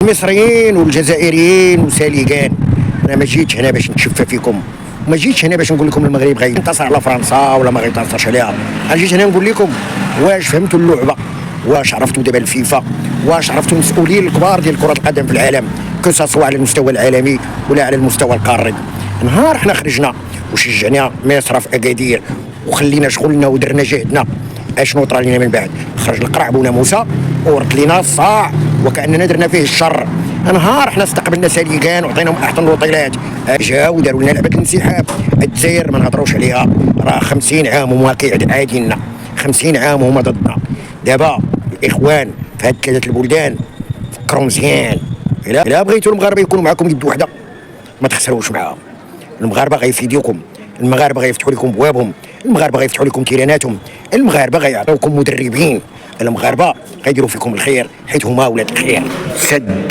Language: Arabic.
المصريين والجزائريين وساليقان، انا ما جيتش هنا باش نتشفى فيكم، ما جيتش هنا باش نقول لكم المغرب غينتصر على فرنسا ولا ما غينتصرش عليها. انا جيت هنا نقول لكم واش فهمتوا اللعبه، واش عرفتوا دابا الفيفا، واش عرفتوا المسؤولين الكبار ديال كره القدم في العالم، سواء على المستوى العالمي ولا على المستوى القاري. نهار حنا خرجنا وشجعنا مصر في اكادير وخلينا شغلنا ودرنا جهدنا، اشنو طرا لينا من بعد؟ خرج القرع بونا موسى ورد لينا الصاع وكاننا درنا فيه الشر. نهار حنا استقبلنا ساليقان وعطيناهم احسن الوطيلات، جاو وداروا لنا لعبه الانسحاب. الجزائر ما نهضروش عليها، راه 50 عام هما عادينا، 50 عام هما ضدنا. دابا الاخوان في هاد ثلاثه البلدان فكروا مزيان، الا بغيتوا المغاربه يكونوا معكم يد وحده ما تخسروش معاهم. المغاربه غيفيديوكم، المغاربه غيفتحوا لكم بوابهم، المغاربه غيفتحوا لكم تيراناتهم، المغاربه غيعطيوكم مدربين، المغاربه غيديروا فيكم الخير حيت هما ولاد الخير. سد